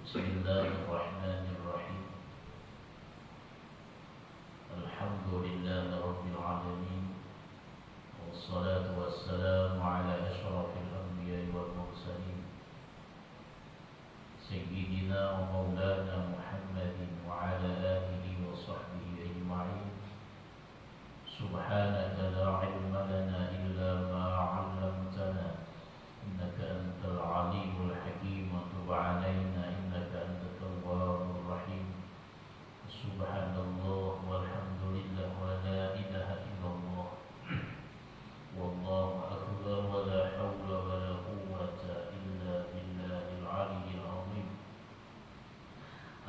Bismillahirrahmanirrahim. Alhamdulillahi rabbil alamin. Wassalatu wassalamu ala asyrafil anbiya'i wal mursalin. Sayyidina wa maulana Muhammadin wa ala alihi wa sahbihi ajma'in. Subhanaka la ilma lana illa ma 'allamtana. Innaka antal alimul hakim. Tub 'alaina innaka antat tawwabur rahim. Subhanallah walhamdulillah wa la ilaha illallah. Wallahu akbar wa la hawla wa la quwwata illa billahil aliyyil azim.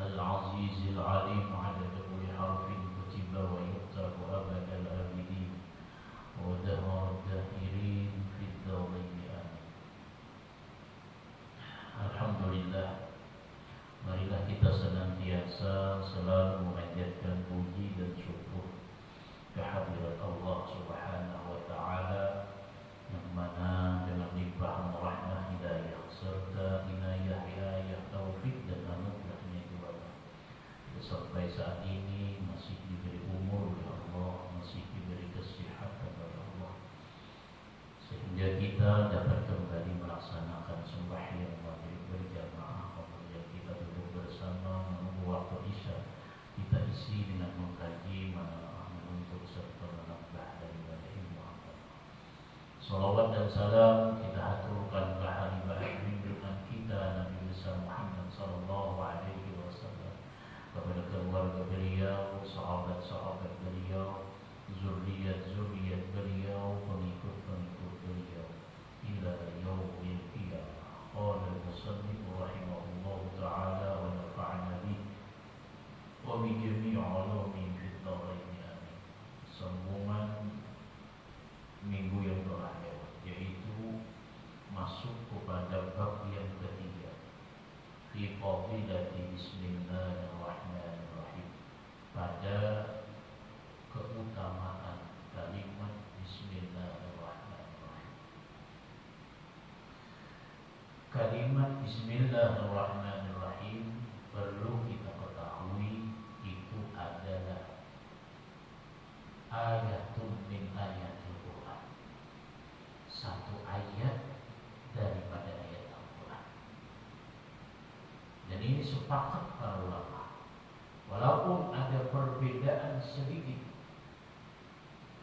Al-azizil alim 'adada kulli harfin kutiba wa yuktabu abadal abidin wa dahar dahirin fid dawrin. Alhamdulillah, marilah kita senantiasa selalu memanjatkan puji dan syukur kehadirat Allah Subhanahu wa taala, yang mana dengan limpahan rahmah, hidayah serta inayah, riayah, taufik dan anugerahnya juga sampai saat ini masih diberi umur oleh Allah, masih diberi kesehatan oleh Allah, sehingga kita dapat kembali melaksanakan sembahyang maghrib berjamaah. Kemudian kita duduk bersama menunggu waktu isya, kita isi dengan mengkaji, menuntut serta menambah daripada ilmu agama. Salawat dan salam kita haturkan bahari-bahari junjungan kita Nabi besar Muhammad sallallahu alaihi wasallam, kepada keluarga beliau, sahabat-sahabat beliau, zuriat-zuriat beliau, pengikut-pengikut beliau ila yaumil qiyamah. Qala al-musannif rahimahullahu ta'ala wa nafa'ana bihi wa bi jami' ulumi fid dharain amin. Sambungan minggu yang telah lewat, yaitu masuk kepada bab yang ketiga, fi fadilati bismillahirrahmanirrahim, pada keutamaan kalimat bismillahirrahmanirrahim. Kalimat bismillahirrahmanirrahim perlu kita ketahui itu adalah ayatun min ayatil Quran, satu ayat daripada ayat Al-Quran. Dan ini sepakat para ulama, walaupun ada perbedaan sedikit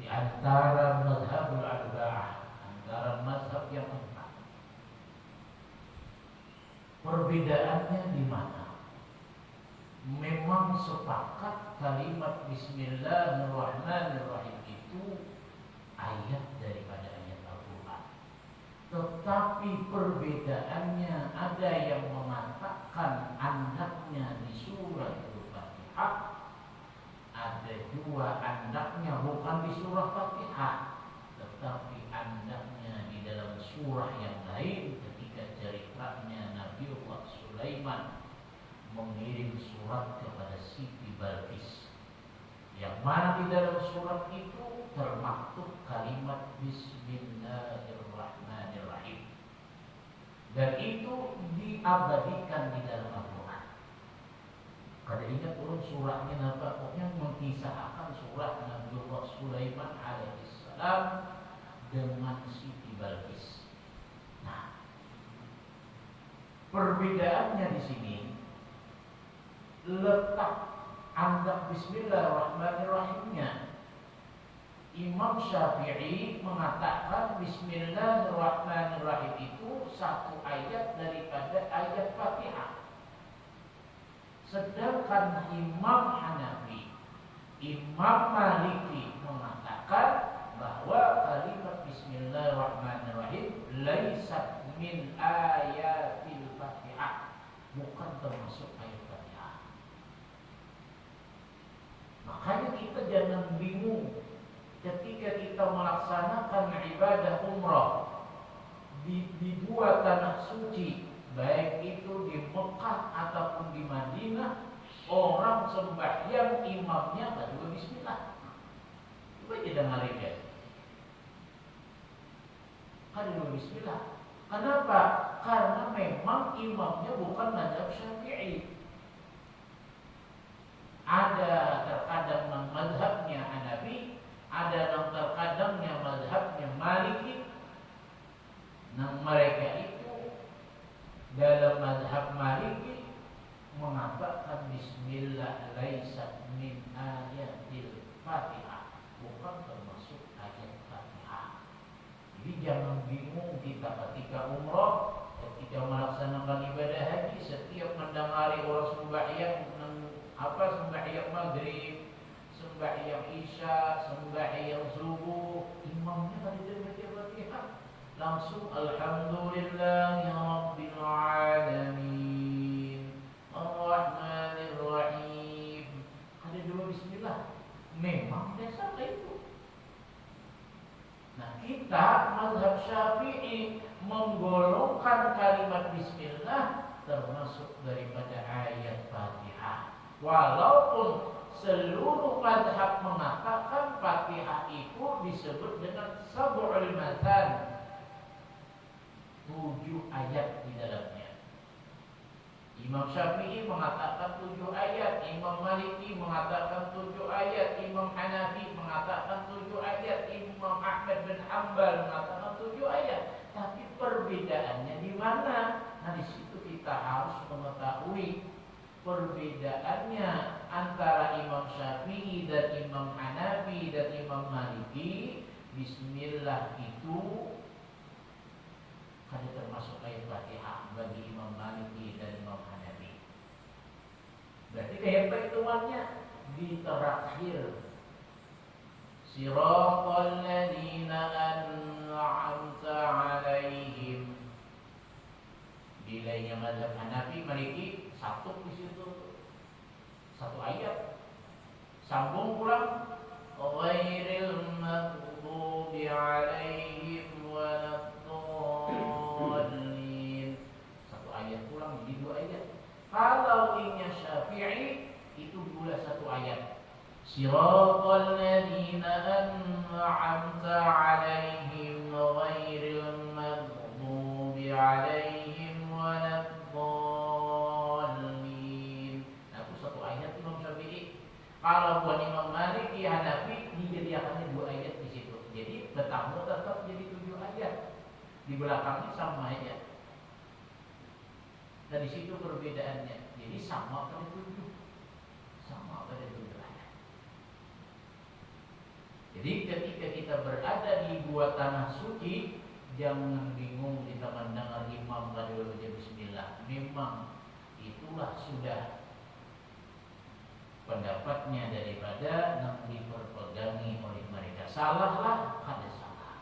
di antara mazhabul arba'ah, antara mazhab yang empat. Perbedaannya di mana? Memang sepakat kalimat bismillahirrahmanirrahim itu ayat daripada ayat Al-Quran. Tetapi perbedaannya, ada yang mengatakan andaknya di surah Al-Fatihah, ada juga andaknya bukan di surah Fatihah, tetapi andaknya di dalam surah yang lain, ketika ceritanya Nabiullah Sulaiman mengirim surat kepada Siti Balqis, yang mana di dalam surat itu termaktub kalimat bismillahirrahmanirrahim, dan itu diabadikan di dalam Al-Quran. Kada ingat turun suratnya apa? Pokoknya mengisahkan surat Nabiullah Sulaiman alaihissalam dengan Siti Balqis. Nah, perbedaannya di sini letak anggap bismillahirrahmanirrahimnya. Imam Syafi'i mengatakan bismillahirrahmanirrahim itu satu ayat daripada ayat Fatihah. Sedangkan Imam Hanafi, Imam Maliki mengatakan bahwa kalimat bismillahirrahmanirrahim laisat min ayatil Fatihah, bukan termasuk ayat Fatihah. Makanya kita jangan bingung ketika kita melaksanakan ibadah umrah di dua tanah suci, baik itu di Mekah ataupun di Madinah, orang sembahyang imamnya baca bismillah. Coba kita ngarikan. Kan bismillah. Kenapa? Karena memang imamnya bukan mazhab Syafi'i. Ada terkadang yang mazhabnya Hanafi, ada yang terkadangnya mazhabnya Maliki. Nah, mereka itu dalam mazhab Maliki mengatakan Bismillah laisa min ayatil Fatihah, bukan termasuk ayat Fatihah. Jadi jangan bingung kita ketika umroh, ketika melaksanakan ibadah haji, setiap mendengari orang sembahyang, sembahyang maghrib, sembahyang isya, sembahyang subuh, imamnya tadi dia baca Fatihah, langsung alhamdulillahi rabbil alamin arrahmanir rahim. Ada dua bismillah. Memang dasar itu. Nah, kita mazhab Syafi'i menggolongkan kalimat bismillah termasuk daripada ayat Fatihah. Walaupun seluruh mazhab mengatakan Fatihah itu disebut dengan sab'ul matan, 7 ayat di dalamnya. Imam Syafi'i mengatakan 7 ayat, Imam Maliki mengatakan 7 ayat, Imam Hanafi mengatakan 7 ayat, Imam Ahmad bin Hanbal mengatakan 7 ayat. Tapi perbedaannya di mana? Nah, di situ kita harus mengetahui perbedaannya antara Imam Syafi'i dan Imam Hanafi dan Imam Maliki. Bismillah itu kan termasuk ayat Fatihah bagi Imam Maliki dan Imam Hanafi. Berarti kayak perhitungannya di terakhir, Siratal ladzina an'amta 'alaihim. Bilainya mazhab Hanafi, Maliki satu di situ, satu ayat. Sambung pulang, ghairil maghdubi 'alaihim waladdallin. Satu ayat pulang jadi 2 ayat. Kalau inya Syafi'i itu pula 1 ayat. Siratal ladzina an'amta 'alaihim ghairil maghdubi 'alaihim waladdallin. Nah, itu 1 ayat Imam Syafi'i. Kalau buat Imam Maliki, Hanafi disediakannya 2 ayat di situ. Jadi bertambah tetap jadi 7 ayat. Di belakangnya sama aja. Dan di situ perbedaannya. Jadi sama pada 7. Sama pada 7 ayat. Jadi ketika kita berada di 2 tanah suci, jangan bingung kita mendengar imam tadi baca bismillah. Memang itulah sudah pendapatnya daripada yang diperpegangi oleh mereka. Salahlah, ada salah.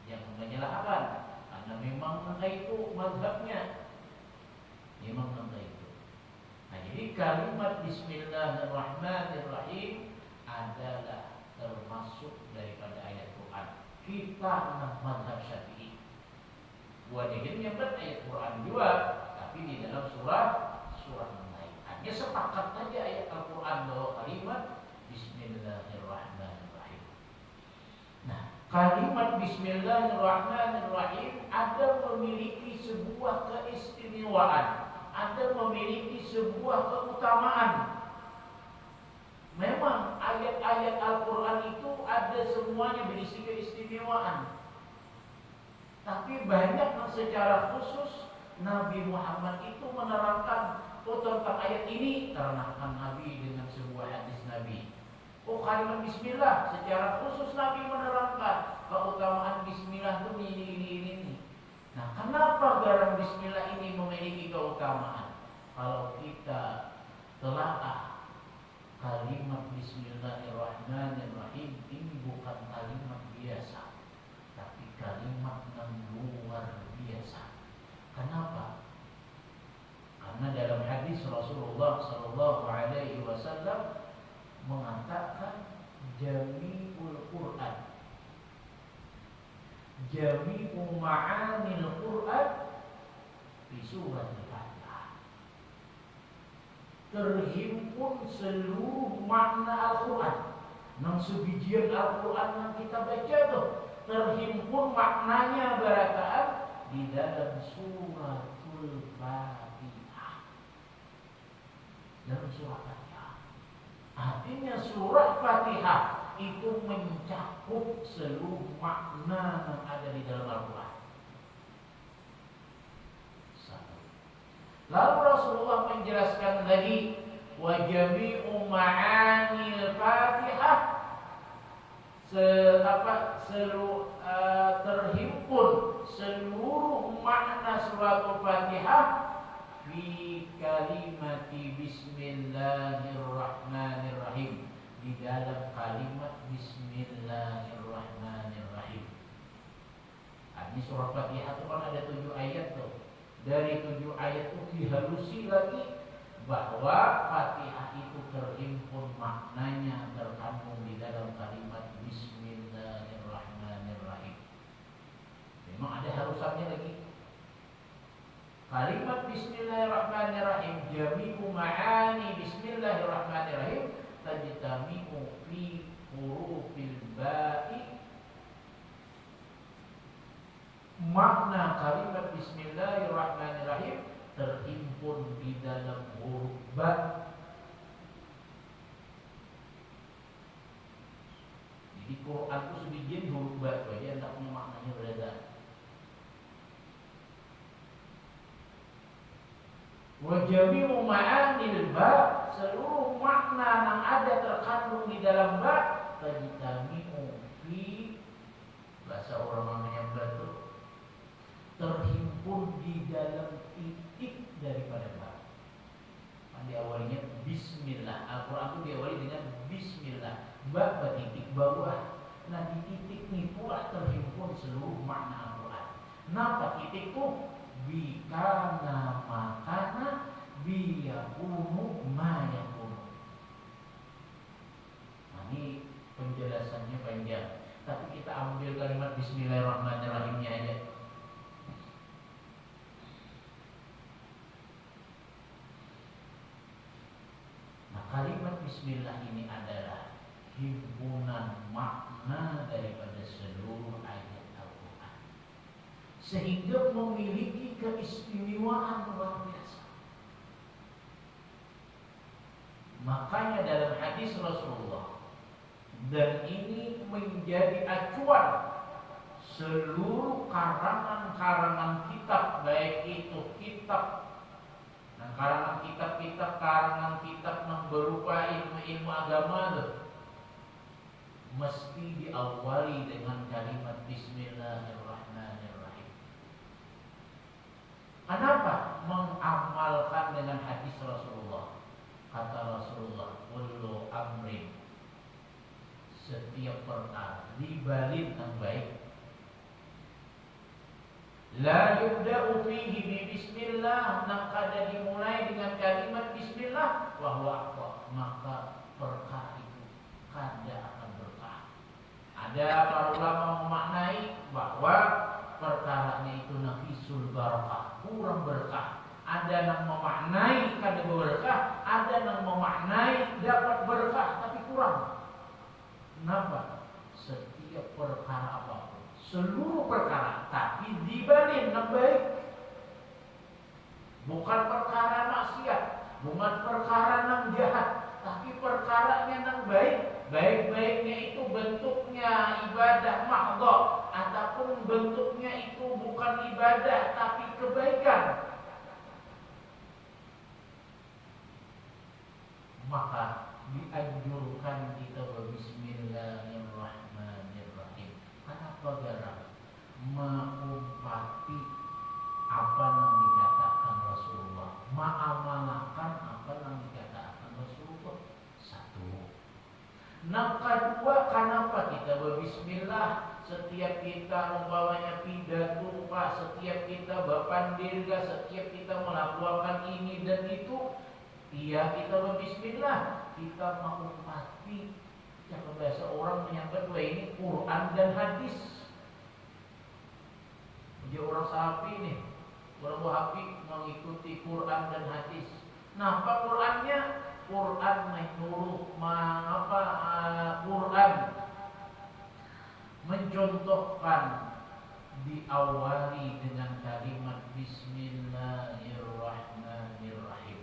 Jangan menyalahkan, karena memang itu mazhabnya. Memang itu. Nah, jadi kalimat Bismillahirrahmanirrahim adalah termasuk daripada ayat Quran. Kita mazhab Syafi'i. Buat yang ayat Quran juga, tapi di dalam surah yang lain. Hanya sepakat saja ayat Al-Quran bahwa kalimat Bismillahirrahmanirrahim. Nah, kalimat Bismillahirrahmanirrahim ada memiliki sebuah keistimewaan. Ada memiliki sebuah keutamaan. Memang ayat-ayat Al-Quran itu ada semuanya berisi keistimewaan. Tapi banyak yang secara khusus Nabi Muhammad itu menerangkan, oh tentang ayat ini terangkan Nabi dengan sebuah hadis Nabi. Oh kalimat Bismillah secara khusus Nabi menerangkan keutamaan Bismillah itu ini. Nah, kenapa garam Bismillah ini memiliki keutamaan? Kalau kita telaah kalimat Bismillahirrahmanirrahim ini bukan kalimat biasa, tapi kalimat yang luar biasa. Kenapa? Karena dalam hadis Rasulullah SAW mengatakan Jami'ul Quran, Jami'u ma'anil Quran di surat Al-Fatihah. Terhimpun seluruh makna Al-Quran. Nang sebijian Al-Quran yang kita baca tuh terhimpun maknanya berataan di dalam suratul Fatihah. Dalam surah Fatihah. Artinya surah Fatihah itu mencakup seluruh makna yang ada di dalam Al-Quran. Lalu Rasulullah menjelaskan lagi, wa jami'u ma'anil Fatihah, terhimpun seluruh makna suratul Fatihah fi kalimati bismillahirrahmanirrahim, di dalam kalimat bismillahirrahmanirrahim. Ini surah Fatihah itu kan ada 7 ayat tuh. Dari 7 ayat itu dihalusi lagi bahwa Fatihah itu terhimpun maknanya terkandung di dalam kalimat bismillahirrahmanirrahim. Memang ada halusannya lagi. Kalimat bismillahirrahmanirrahim, jami'u ma'ani bismillahirrahmanirrahim tajtami'u fi hurufil ba'i. Makna kalimat bismillahirrahmanirrahim terhimpun di dalam huruf ba. Jadi Quran itu sedikit huruf ba itu aja, tidak punya maknanya berbeda. Wa jami'u ma'anil ba, seluruh makna yang ada terkandung di dalam ba tajtami'u fi, bahasa orang namanya betul, terhimpun di dalam titik daripada ba. Kan diawalinya bismillah. Al-Quran itu diawali dengan bismillah. Ba titik bawah. Nah di titik ini pula terhimpun seluruh makna Al-Quran. Napa titikku? Bikana makana biyakunu mayakunu. Nah ini penjelasannya panjang, tapi kita ambil kalimat bismillahirrahmanirrahimnya aja. Kalimat bismillah ini adalah himpunan makna daripada seluruh ayat Al-Quran, sehingga memiliki keistimewaan luar biasa. Makanya dalam hadis Rasulullah, dan ini menjadi acuan seluruh karangan-karangan kitab, baik itu kitab, nah, karangan kitab yang berupa ilmu agama itu mesti diawali dengan kalimat bismillahirrahmanirrahim. Kenapa? Mengamalkan dengan hadis Rasulullah. Kata Rasulullah, kullu amrin, setiap perkara dibalin yang baik, la yubda'u fihi bi bismillah, nak kada dimulai dengan kalimat bismillah, wahwa apa? Maka perkara itu kada akan berkah. Ada para ulama memaknai bahwa perkaranya itu nafisul barakah, kurang berkah. Ada yang memaknai kada berkah, ada yang memaknai dapat berkah tapi kurang. Kenapa? Setiap perkara apapun, seluruh perkara, tapi dibalin yang baik, bukan perkara maksiat, bukan perkara yang jahat, tapi perkara yang baik. Baik-baiknya itu bentuknya ibadah mahdhah, ataupun bentuknya itu bukan ibadah tapi kebaikan, maka dianjurkan kita berbismillahirrahmanirrahim. Kenapa garam? Mengumpati apa yang dikatakan Rasulullah, mengamalkan apa yang dikatakan Rasulullah. Satu. Yang kedua, kenapa kita berbismillah setiap kita membawanya pidato, Pak, setiap kita berpandirga, setiap kita melakukan ini dan itu, iya kita berbismillah, kita mengumpati yang bahasa orang menyangka dua ini Quran dan hadis. Dia orang sapi nih, orang Wahabi mengikuti Quran dan hadis. Nah, apa Qurannya? Quran menurut Quran mencontohkan diawali dengan kalimat Bismillahirrahmanirrahim.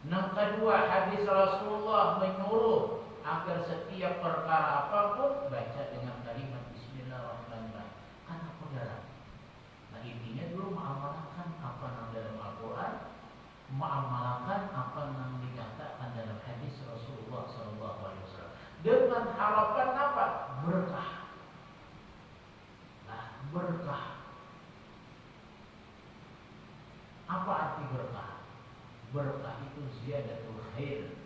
Yang kedua, hadis Rasulullah menyuruh agar setiap perkara apapun baca dengan kalimat Bismillahirrahmanirrahim. Karena saudara, nah intinya dulu mengamalkan apa yang dalam Al-Quran, mengamalkan apa yang dikatakan dalam hadis Rasulullah SAW, dengan harapan apa? Berkah. Nah, berkah. Apa arti berkah? Berkah itu ziyadatul khair,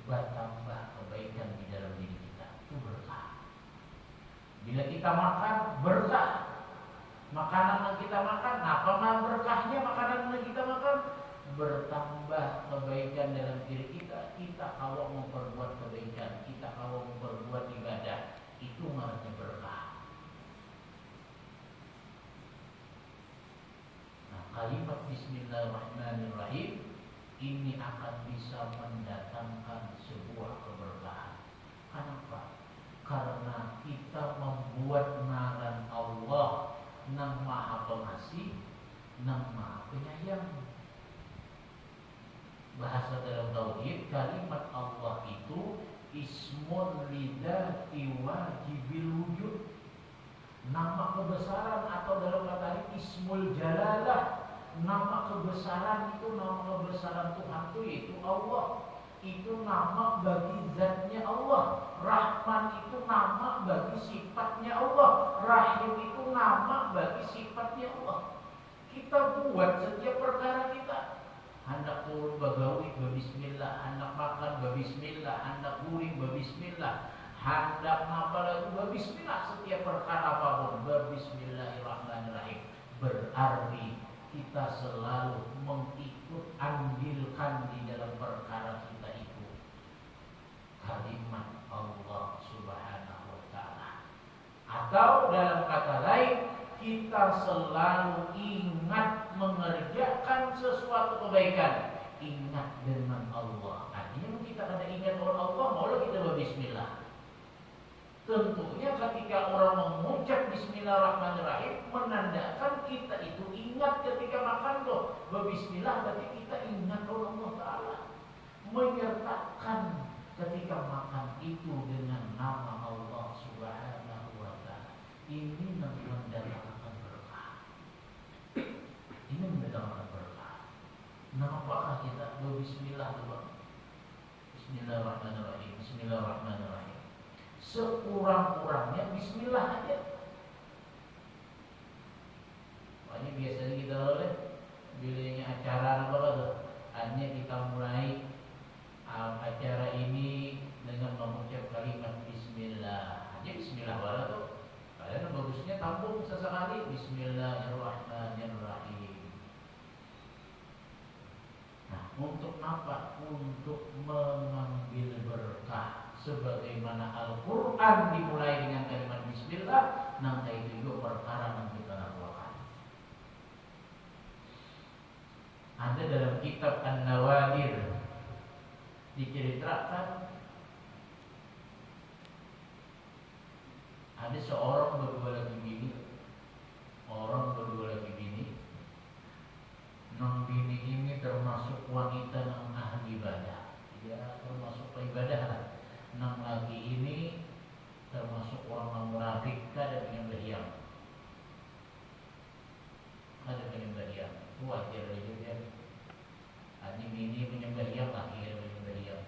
bertambah kebaikan di dalam diri kita. Itu berkah. Bila kita makan, berkah. Makanan yang kita makan, apa berkahnya makanan yang kita makan? Bertambah kebaikan dalam diri kita. Kita kalau memperbuat kebaikan, kita kalau memperbuat ibadah, itu namanya berkah. Nah, kalimat Bismillahirrahmanirrahim ini akan bisa mendatangkan sebuah keberkahan. Kenapa? Karena kita membuat ngaran Allah nang Maha Pengasih, nang Maha Penyayang. Bahasa dalam tauhid, kalimat Allah itu ismun lidzati wajibil wujud. Nama kebesaran atau dalam kata lain ismul jalalah. Nama kebesaran itu, nama kebesaran Tuhan itu yaitu Allah. Itu nama bagi zatnya Allah. Rahman itu nama bagi sifatnya Allah. Rahim itu nama bagi sifatnya Allah. Kita buat setiap perkara kita. Hendak turun bagawi berbismillah, hendak makan berbismillah, hendak guring berbismillah, hendak apa lagi berbismillah. Setiap perkara apapun berbismillahirrahmanirrahim. Berarti kita selalu mengikut andilkan di dalam perkara kita itu kalimat Allah Subhanahu wa ta'ala. Atau dalam kata lain, kita selalu ingat mengerjakan sesuatu kebaikan, ingat dengan Allah. Artinya kita kada ingat dengan Allah, maulah kita berbismillah. Tentunya ketika orang mengucap Bismillahirrahmanirrahim, menandakan kita itu ingat ketika makan tuh. Berbismillah berarti kita ingat Allah Ta'ala. Menyertakan ketika makan itu dengan nama Allah Subhanahu wa ta'ala. Ini mendatangkan berkah. Ini mendatangkan berkah. Nah, apakah kita berbismillah dulu? Bismillahirrahmanirrahim. Bismillahirrahmanirrahim. Sekurang-kurangnya bismillah aja. Makanya biasanya kita oleh bilanya acara apa tuh? Hanya kita mulai acara ini dengan mengucap kalimat bismillah. Hanya bismillah wala tuh. Kalian bagusnya tampung sesekali Bismillahirrahmanirrahim. Nah, untuk apa? Untuk mengambil berkah. Sebagaimana Al-Quran dimulai dengan kalimat bismillah, nanti itu juga perkara yang kita lakukan. Ada dalam kitab An-Nawadir diceritakan ada seorang berdua lagi bini, Nang bini ini termasuk wanita yang ahli ibadah, ya termasuk ibadah lah. Nang lagi ini termasuk orang yang munafik, kada penyembelihan, itu wajar aja dia. Ani bini penyembelihan, laki ada penyembelihan.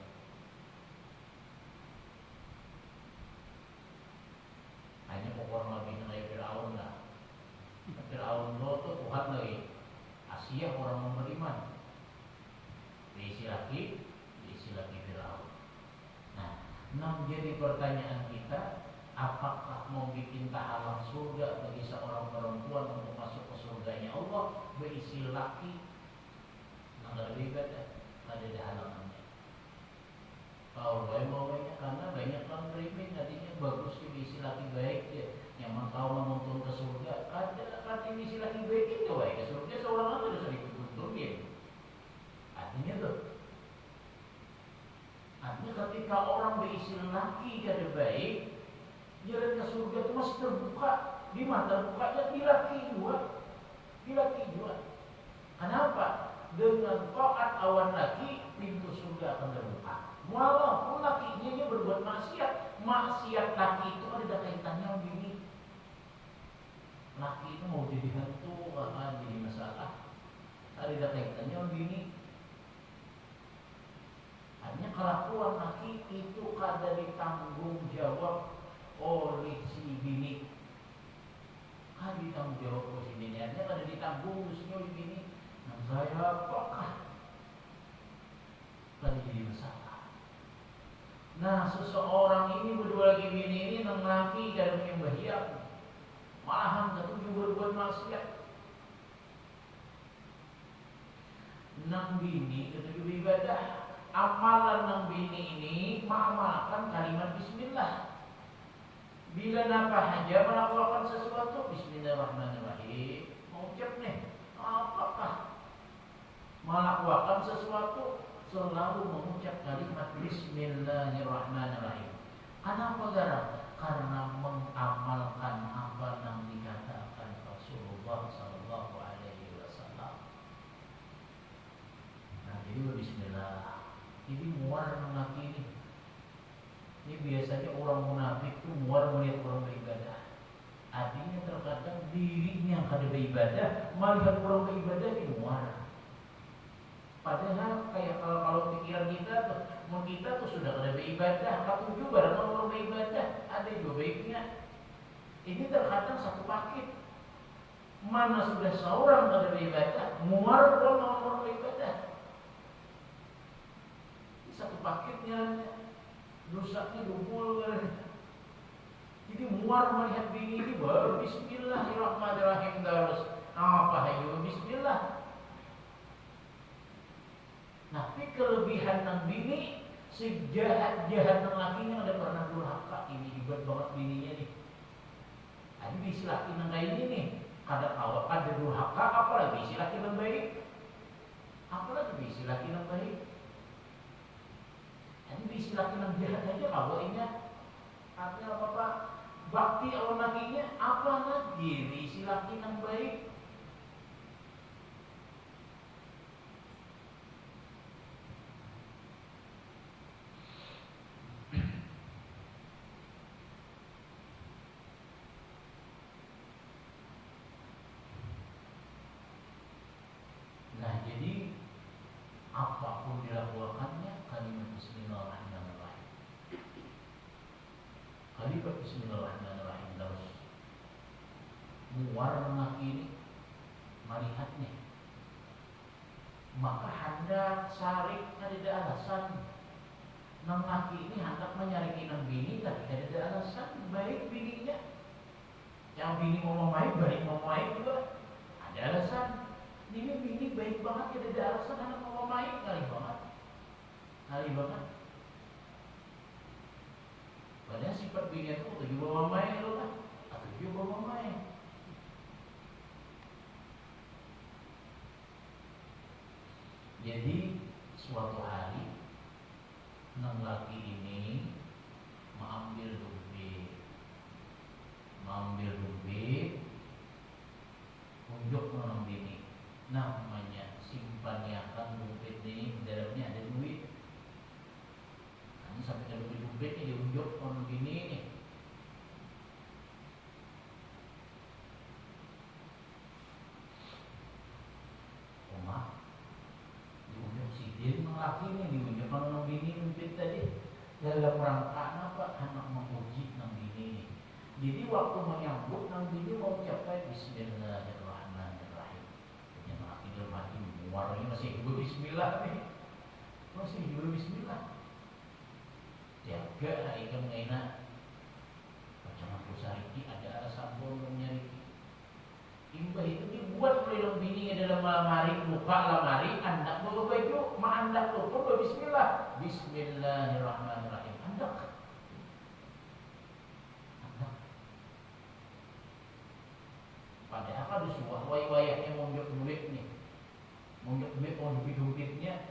Hanya pokok lebih nilai Fir'aun lah. Fir'aun lo tuh Tuhan lagi. Asia orang yang beriman. Diisi laki Fir'aun. Nah, jadi pertanyaan kita, apakah mau bikin tahalang surga bagi seorang perempuan untuk masuk ke surganya Allah berisi laki? Nah, lebih ibadah, ada halangannya. Kalau mau banyak, karena banyak orang beriman, tadinya bagus diisi laki baik ya. Yang mau menuntun ke surga, ada diisi laki baik itu baik ke surga seorang aja sudah dituntun ya. Artinya tuh. Artinya ketika orang berisi laki kada baik, jalan ke surga itu masih terbuka. di mata mukanya dilaki dua. Kenapa? Dengan taat awan laki pintu surga akan terbuka. Walaupun lakinya dia berbuat maksiat laki itu ada kaitannya sama bini. Laki itu mau jadi hantu, jadi masalah. Ada kaitannya sama bini. Artinya kelakuan laki itu kada ditanggung jawab oleh si bini. Kada ditanggung jawab oleh si bini. Artinya kada ditanggung khususnya oleh bini. Nah saya apakah kada jadi masalah. Nah seseorang ini berdua lagi bini ini nang laki kada menyembahiyang. Malahan ketujuh berbuat maksiat. Nang bini ketujuh beribadah. Amalan nang bini ini mengamalkan kalimat bismillah. Bila napa haja melakukan sesuatu bismillahirrahmanirrahim. Mengucap nih, apakah melakukan sesuatu selalu mengucap kalimat bismillahirrahmanirrahim. Kenapa gara? Karena mengamalkan apa yang dikatakan Rasulullah sallallahu alaihi wasallam. Nah, jadi bismillah. Ini muar laki ini. Ini biasanya orang munafik itu muar melihat orang beribadah. Artinya terkadang dirinya yang kada beribadah, melihat orang beribadah ini muar. Padahal kayak kalau pikiran kita tuh sudah kada beribadah, ketujuh barang orang beribadah, ada juga baiknya. Ini terkadang satu paket. Mana sudah seorang kada beribadah, muar orang beribadah. Satu paketnya rusaknya dumpul. Jadi muar melihat bini ini baru bismillahirrahmanirrahim terus. Apa hayu bismillah. Tapi kelebihan nang bini sejahat-jahat nang lakinya ada pernah durhaka. Ini hebat banget bininya nih. Jadi bisi laki nang kayak ini nih, kada awak ada durhaka, apalagi bisi laki nang baik. Apalagi bisi laki nang baik. Jadi bisi laki nang jahat aja kalau ingat artinya apa? Bakti awan lakinya apa lagi bisi laki nang baik. Nah jadi apapun dilakukannya kalimat bismillahirrahmanirrahim. Kalimat bismillahirrahmanirrahim terus. Muar laki ini melihatnya. Maka hendak sarik ada alasan. Nang laki ini hendak menyariki nang bini tapi ada alasan. Baik bininya. Yang bini mau baik juga. Ada alasan. Ini bini baik banget, tidak ada alasan anak mau main kali banget. Padahal sifat bini itu tujuh bawa main lo kan, atau tujuh bawa main. Jadi suatu hari nang laki ini mengambil duit, unjuk nang bini. Namanya simpanyakan dompet ini di dalamnya ada duit. Ini sampai ada dompet ini diunjuk orang bini ini. Oma, diunjuk si dia laki ini diunjuk orang bini dompet tadi. Dalam rangka apa? Anak menguji nang bini ini. Jadi waktu menyambut nang bini mau mencapai bismillahirrahmanirrahim. Mati muaranya masih ibu bismillah nih. Masih ibu bismillah. Jaga ikan mengenak. Macam aku sariki ada alasan bolong nyari. Imbah itu dibuat oleh dong bininya dalam lemari, buka lemari, andak bawa baju, andak tutup bismillah. Bismillahirrahmanirrahim. Andak. Padahal ada sebuah wayah-wayahnya monjok duit nih. Monjok duit duitnya.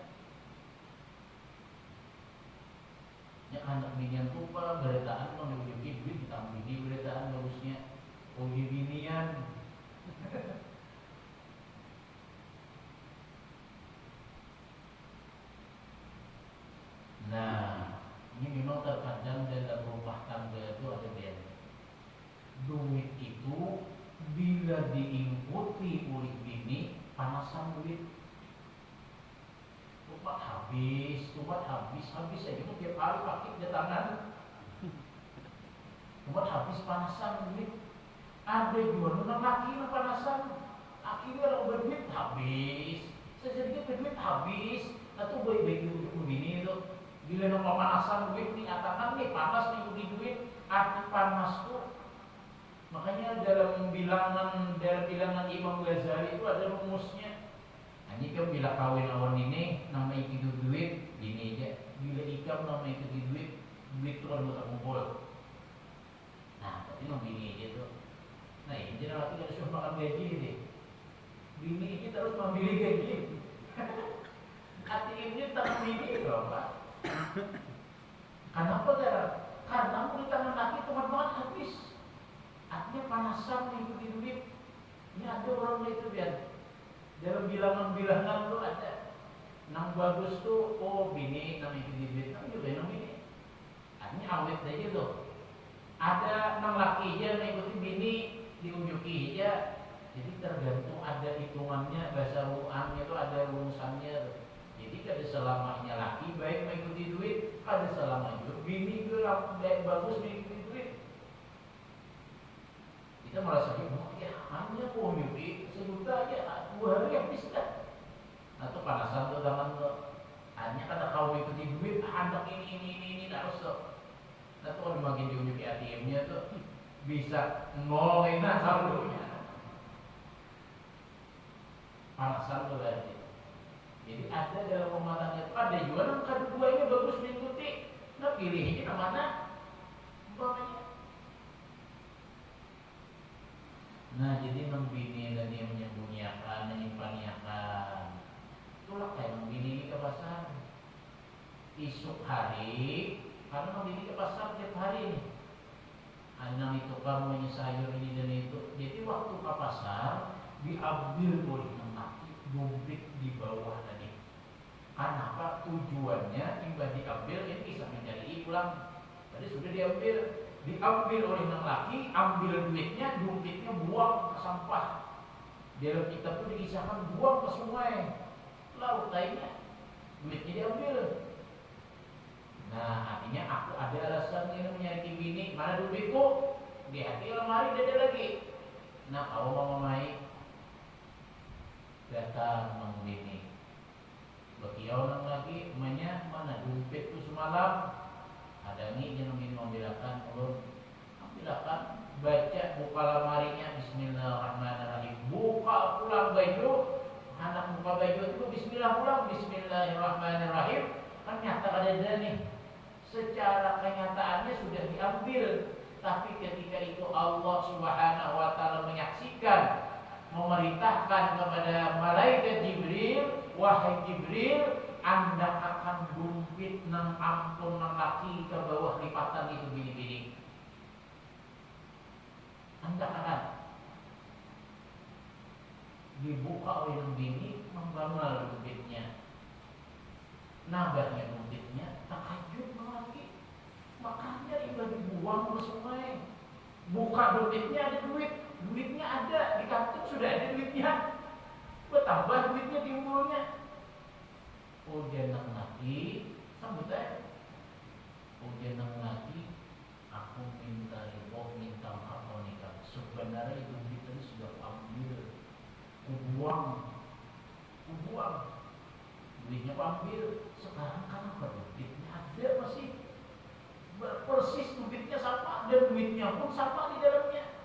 Ya anak bini yang tupa beretaan mau diunjukin duit ditambah bini beretaan bagusnya. Oh dia habis aja itu tiap hari pakai di tangan. Tumat habis panasan duit. Ada juga nang laki nang panasan. Akhirnya orang berduit habis. Sedikit berduit habis. Atau baik-baik itu begini itu. Bila nang pemanasan duit nih tangan nih panas nih duit. Arti panas tuh. Makanya dalam bilangan Imam Ghazali itu ada rumusnya. Ini kan bila kawin awan ini nama itu duit ini aja. Bila ikam nama itu duit itu kan buat ngumpul. Nah, tapi nama ini aja tuh. Nah, ini jadi laki harus makan gaji ini. Bini ini terus membeli gaji. ATM-nya tangan bini loh, Pak. Kenapa darah? Karena mau di tangan laki teman-teman habis. Artinya panasan nih duit. Ini ada orang itu biar. Dalam bilangan-bilangan tuh ada nang bagus tuh, oh bini nang itu duit, nang juga nang bini. Artinya awet aja tuh. Ada nang laki aja mengikuti bini diunjuki aja. Jadi tergantung ada hitungannya bahasa ruangnya itu ada rumusannya. Jadi kada selamanya laki baik mengikuti duit, kada selamanya juga bini juga baik bagus mengikuti duit. Kita merasa ya hanya nyuki sejuta aja 2 hari habis kan. Atau panasan tuh zaman tuh hanya kata kau ikuti duit anak ini terus tuh. Atau makin diunjuki ATM-nya tuh bisa nolin saldonya. Panasan tuh berarti. Jadi ada dalam pematannya ada juga yang kedua ini bagus mengikuti. Nah pilihnya mana? Umpamanya. Nah jadi membini dan dia menyembunyikan, menyimpankan. Itulah kayak membini ini ke pasar. Esok hari, karena membini ke pasar tiap hari nih. Anak itu kamu sayur ini dan itu. Jadi waktu ke pasar diambil oleh laki dompet di bawah tadi. Kenapa? Tujuannya tiba diambil ini bisa mencari pulang. Tadi sudah diambil oleh laki, ambil duitnya, dompetnya buang ke sampah. Dalam kitab itu dikisahkan buang ke sungai, laut lainnya, duitnya diambil. Nah artinya aku ada alasan ini menyakiti bini, mana dompetku? Di hati lemari ada lagi. Nah kalau mau mamai datang membini, bekiau nang lagi, mana dompetku semalam? Ada nih yang ingin membedakan ulun, ambilkan baca buka lemarinya Bismillahirrahmanirrahim, buka pulang baju, anak buka baju itu Bismillah pulang, Bismillahirrahmanirrahim. Kan nyata ada nih, secara kenyataannya sudah diambil, tapi ketika itu Allah Subhanahu Wa Taala menyaksikan, memerintahkan kepada malaikat Jibril, wahai Jibril, Anda akan dumpit nang ampun nang laki ke bawah lipatan itu bini-bini. Anda akan dibuka oleh bini, membangun dumpitnya, nabahnya dumpitnya, takjub lagi. Makanya ibadah dibuang ke sungai. Buka dumpitnya ada duitnya ada di kantong sudah ada duitnya. Bertambah duitnya di mulutnya. Ujian nang laki, sambut aja. Ujian nang laki, aku minta ribok, minta maaf nikah. Sebenarnya itu kita sudah ambil, kubuang, duitnya ambil. Sekarang kenapa duitnya ada masih persis duitnya sama dan duitnya pun sama di dalamnya.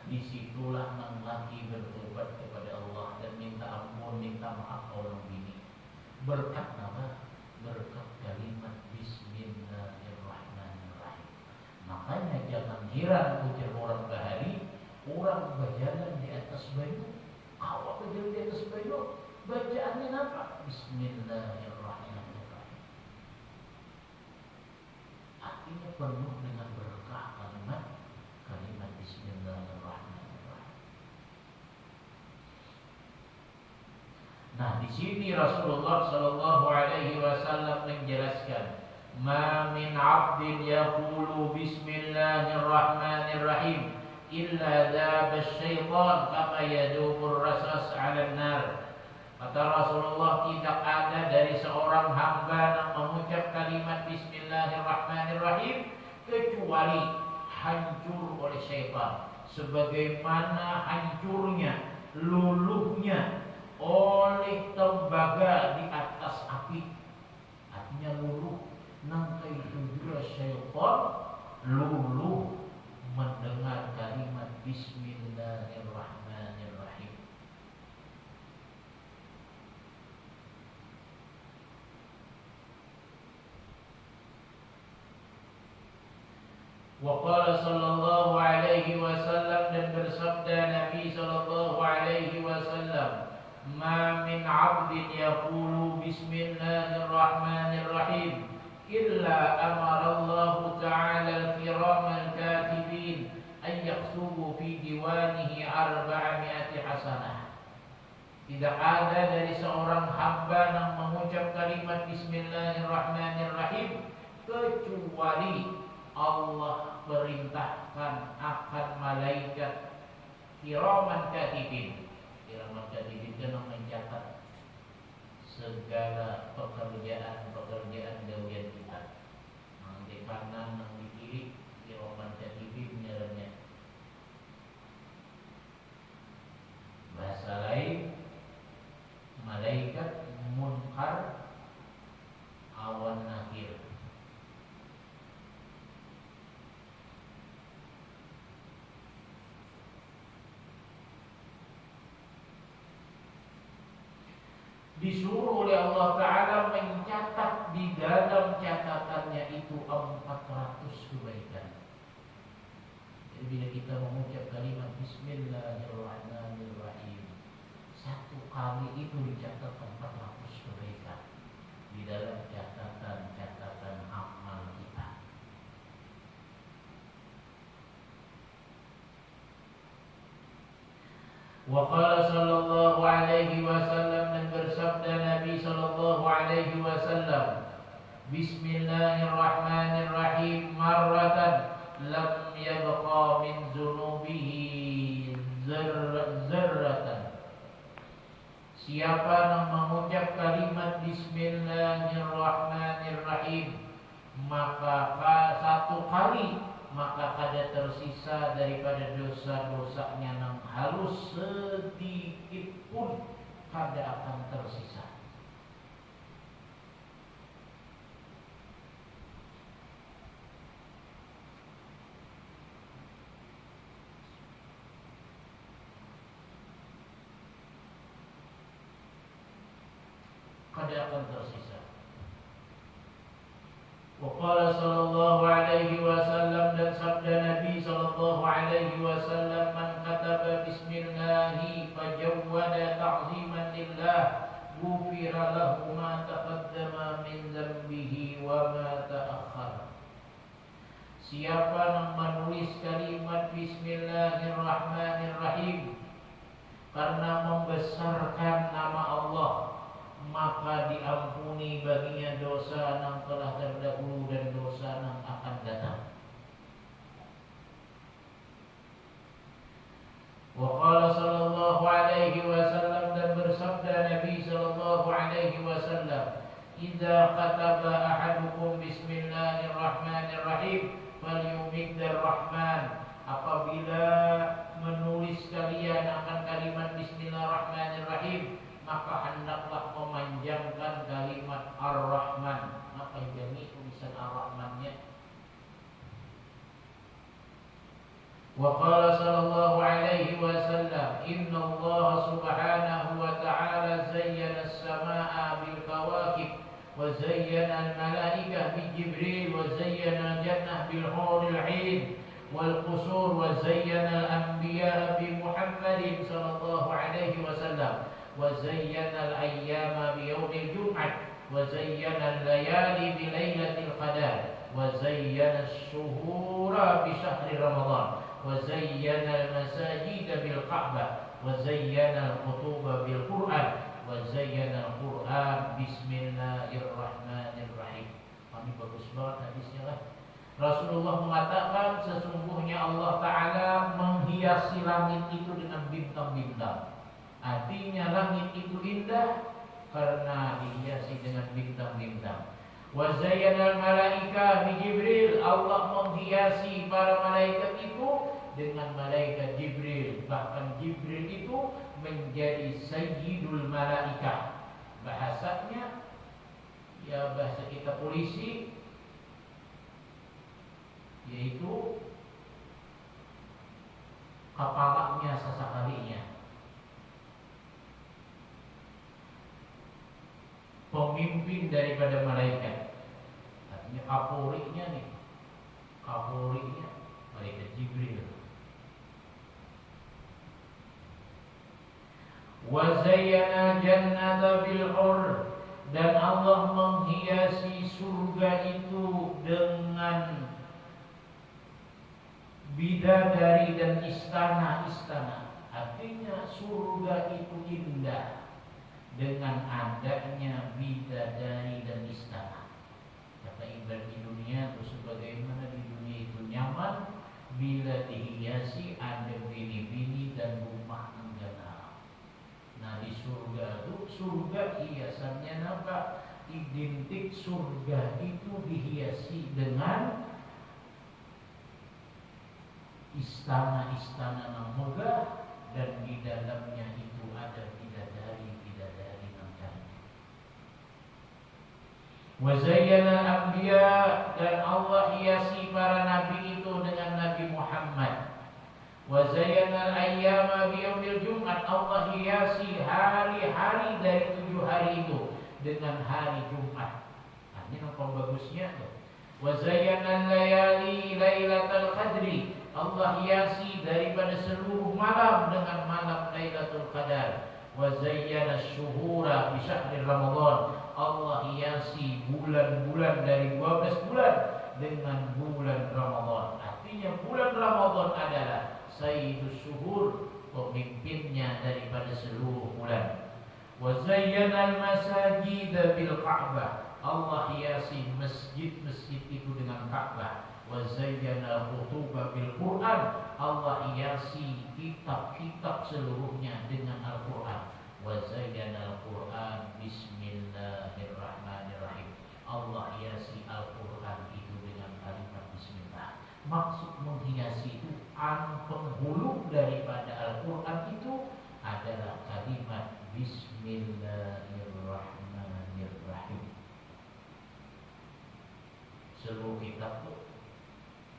Disitulah nang laki bertobat kepada Allah dan minta ampun, minta maaf orang bini. Berkat apa? Berkat kalimat Bismillahirrahmanirrahim. Makanya jangan heran ujar orang bahari, orang berjalan di atas bayu. Kalau berjalan di atas bayu, bacaannya apa? Bismillahirrahmanirrahim. Artinya penuh dengan berkah kalimat Bismillahirrahmanirrahim. Nah, di sini Rasulullah Shallallahu Alaihi Wasallam menjelaskan, "Ma min 'abdin yaqulu Bismillahirrahmanirrahim illa dzaba syaitan kama yadubur rasas 'ala an-nar." Kata Rasulullah, tidak ada dari seorang hamba yang mengucap kalimat Bismillahirrahmanirrahim kecuali hancur oleh syaitan, sebagaimana hancurnya, luluhnya oleh tembaga di atas api. Artinya luluh, nangkai juga syaitan luluh mendengar kalimat Bismillahirrahmanirrahim. Wa qala sallallahu alaihi wasallam, dan bersabda Nabi sallallahu alaihi wasallam, ma min 'abdin yaqulu bismillahirrahmanirrahim illa amara Allah ta'ala al-kiram al-katibin an yaktubu fi diwanihi 400 hasanah. Tidak ada dari seorang hamba yang mengucap kalimat Bismillahirrahmanirrahim kecuali Allah perintahkan akan malaikat kiraman katibin. Kiraman katibin itu mencatat segala pekerjaan gawean kita. Nang di kanan, nang di kiri, kiraman katibin nyaranya. Bahasa lain, malaikat munkar awan nakir. Disuruh oleh Allah Ta'ala mencatat di dalam catatannya itu 400 kebaikan. Jadi bila kita mengucap kalimat Bismillahirrahmanirrahim, satu kali itu dicatat 400 kebaikan di dalam catatan amal kita. Wa qala sallallahu alaihi wasallam, dan bersabda Nabi sallallahu alaihi wasallam, Bismillahirrahmanirrahim marratan lam yabqa min zunubihi zarratan. Siapa yang mengucap kalimat Bismillahirrahmanirrahim maka satu kali, maka kada tersisa daripada dosa-dosanya yang halus sedikit pun kada akan tersisa. Kada akan tersisa. Wa qala sallallahu alaihi wasallam, dan sabda Nabi sallallahu alaihi wasallam, man kataba bismillahi fajawwada ta'ziman lillah ghufira lahu ma taqaddama min dhanbihi wa ma ta'akhkhara. Siapa yang menulis kalimat Bismillahirrahmanirrahim karena membesarkan nama Allah, maka diampuni baginya dosa yang telah terdahulu dan dosa yang akan datang. Wa qala sallallahu alaihi wasallam, dan bersabda Nabi sallallahu alaihi wasallam, idza kataba ahadukum bismillahirrahmanirrahim falyumiddar rahman. Apabila menulis kalian akan kalimat bismillahirrahmanirrahim, maka hendaklah memanjangkan kalimat Ar-Rahman. Maka jadi tulisan Ar-Rahmannya. Wa qala sallallahu alaihi wasallam, inna Allah subhanahu wa ta'ala zayyana as-samaa'a bil kawakib wa zayyana al-malaikah bi Jibril wa zayyana al-jannah bil huril 'ain wal qusur wa zayyana al-anbiya bi Muhammadin sallallahu alaihi wasallam وزين الأيام بيوم الجمعة وزين الليالي بليلة القدر وزين الشهور بشهر رمضان وزين المساجد بالكعبة وزين الخطوب بالقرآن وزين القرآن بسم الله الرحمن الرحيم. Ini bagus banget hadisnya lah. Rasulullah mengatakan sesungguhnya Allah Ta'ala menghiasi langit itu dengan bintang-bintang. Artinya langit itu indah karena dihiasi dengan bintang-bintang. Wa zayyanal malaika bi Jibril, Allah menghiasi para malaikat itu dengan malaikat Jibril. Bahkan Jibril itu menjadi sayyidul malaika. Bahasanya ya bahasa kita polisi, yaitu kepalanya sesekalinya, pemimpin daripada malaikat. Artinya kapolrinya malaikat Jibril. Wa zayyana jannata bil hur, dan Allah menghiasi surga itu dengan bidadari dan istana-istana. Artinya surga itu indah dengan adanya bidadari dan istana. Kata ibarat di dunia itu sebagaimana di dunia itu nyaman bila dihiasi ada bini-bini dan rumah negara. Nah di surga itu, surga hiasannya nampak identik. Surga itu dihiasi dengan istana-istana yang megah, dan di dalamnya itu ada bidadari-bidadari yang cantik. Wa zayyana al-anbiya, dan Allah hiasi para nabi itu dengan Nabi Muhammad. Wa zayyana al-ayyama bi yaumil Jumat, Allah hiasi hari-hari dari 7 hari itu dengan hari Jumat. Ini nampak bagusnya tuh. Wa zayyana al-layali lailatul qadri, Allah hiasi daripada seluruh malam dengan malam Lailatul Qadar. Wa zayyana asy-syuhura bi syahri Ramadan, Allah hiasi bulan-bulan dari 12 bulan dengan bulan Ramadan. Artinya bulan Ramadan adalah sayyidus syuhur, pemimpinnya daripada seluruh bulan. Wa zayyana al-masajid bil Ka'bah, Allah hiasi masjid-masjid itu dengan Ka'bah. Wa zayyana al-kutuba bil Quran, Allah hiasi kitab-kitab seluruhnya dengan Al-Quran. Wa zayyana al-Quran bismillahirrahmanirrahim, Allah hiasi Al-Quran itu dengan kalimat bismillah. Maksud menghiasi itu, penghulu daripada Al-Quran itu adalah kalimat bismillahirrahmanirrahim. Seluruh kitab itu,